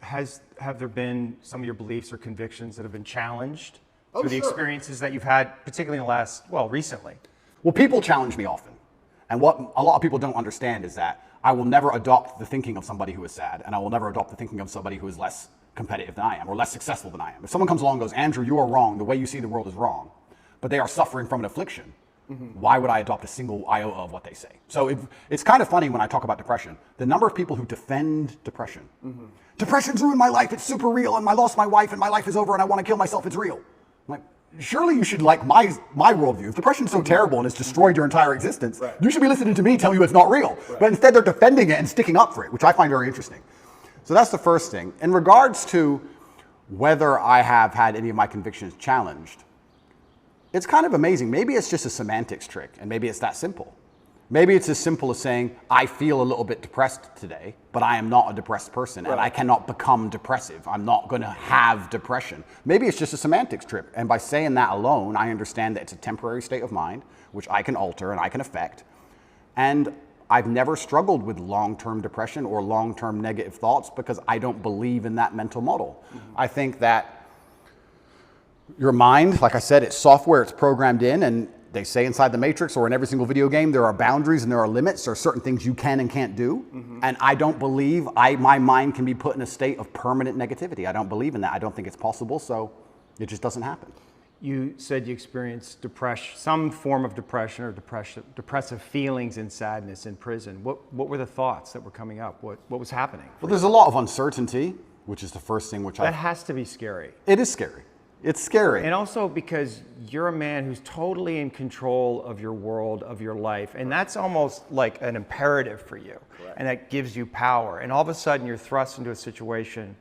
Have there been some of your beliefs or convictions that have been challenged Oh, through the sure. experiences that you've had, particularly in the last, well, recently? Well, people challenge me often. And what a lot of people don't understand is that I will never adopt the thinking of somebody who is sad, and I will never adopt the thinking of somebody who is less competitive than I am or less successful than I am. If someone comes along and goes, Andrew, you are wrong, the way you see the world is wrong, but they are suffering from an affliction, why would I adopt a single iota of what they say? So it's kind of funny when I talk about depression, the number of people who defend depression. Depression's ruined my life, it's super real, and I lost my wife, and my life is over, and I want to kill myself, it's real. I'm like, surely you should like my worldview. If depression's so terrible and it's destroyed your entire existence, you should be listening to me tell you it's not real. But instead they're defending it and sticking up for it, which I find very interesting. So that's the first thing. In regards to whether I have had any of my convictions challenged, it's kind of amazing. Maybe it's just a semantics trick, and maybe it's that simple. Maybe it's as simple as saying, I feel a little bit depressed today, but I am not a depressed person, and I cannot become depressive. I'm not going to have depression. Maybe it's just a semantics trip, and by saying that alone, I understand that it's a temporary state of mind, which I can alter and I can affect. And I've never struggled with long-term depression or long-term negative thoughts because I don't believe in that mental model. I think that your mind, like I said, it's software, it's programmed in, and they say inside the Matrix or in every single video game, there are boundaries and there are limits. There are certain things you can and can't do. And I don't believe my mind can be put in a state of permanent negativity. I don't believe in that. I don't think it's possible, so it just doesn't happen. You said you experienced depression, some form of depression or depressive feelings and sadness in prison. What were the thoughts that were coming up? What was happening? Well, there's a lot of uncertainty, which is the first thing That has to be scary. It is scary. It's scary. And also because you're a man who's totally in control of your world, of your life, and that's almost like an imperative for you, and that gives you power. And all of a sudden you're thrust into a situation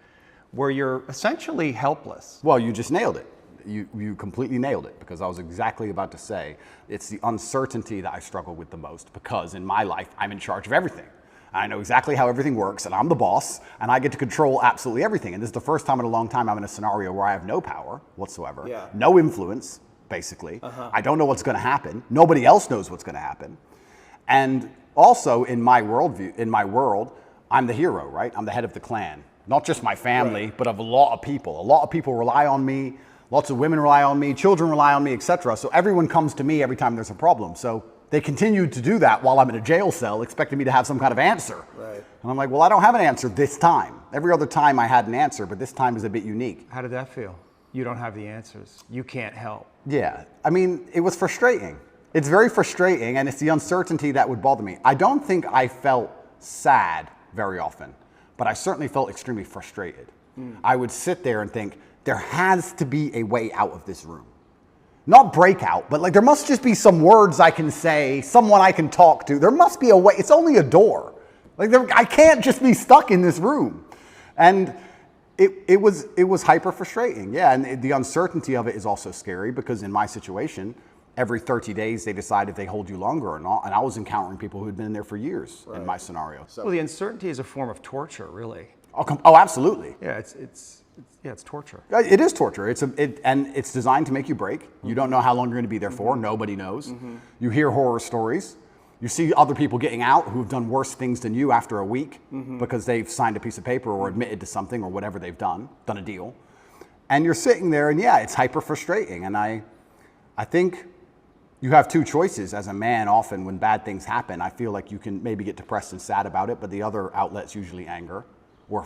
where you're essentially helpless. Well, you just nailed it. You completely nailed it, because I was exactly about to say it's the uncertainty that I struggle with the most, because in my life I'm in charge of everything. I know exactly how everything works, and I'm the boss, and I get to control absolutely everything. And this is the first time in a long time I'm in a scenario where I have no power whatsoever, no influence, basically. I don't know what's going to happen. Nobody else knows what's going to happen. And also in my world, I'm the hero, right? I'm the head of the clan. Not just my family, but of a lot of people. A lot of people rely on me. Lots of women rely on me. Children rely on me, etc. So everyone comes to me every time there's a problem. So they continued to do that while I'm in a jail cell, expecting me to have some kind of answer. And I'm like, well, I don't have an answer this time. Every other time I had an answer, but this time is a bit unique. How did that feel? You don't have the answers. You can't help. Yeah, I mean, it was frustrating. It's very frustrating, and it's the uncertainty that would bother me. I don't think I felt sad very often, but I certainly felt extremely frustrated. I would sit there and think, there has to be a way out of this room. Not breakout, but like there must just be some words I can say, someone I can talk to. There must be a way. It's only a door. Like I can't just be stuck in this room. And it was hyper frustrating. Yeah, and the uncertainty of it is also scary, because in my situation, every 30 days they decide if they hold you longer or not. And I was encountering people who had been in there for years in my scenario. So. Well, the uncertainty is a form of torture, really. Oh, absolutely. Yeah, it's torture. It is torture. And it's designed to make you break. You don't know how long you're going to be there for. Nobody knows. You hear horror stories. You see other people getting out who've done worse things than you after a week because they've signed a piece of paper or admitted to something or whatever they've done a deal. And you're sitting there, and yeah, it's hyper frustrating. And I think you have two choices as a man. Often when bad things happen, I feel like you can maybe get depressed and sad about it, but the other outlet's usually anger or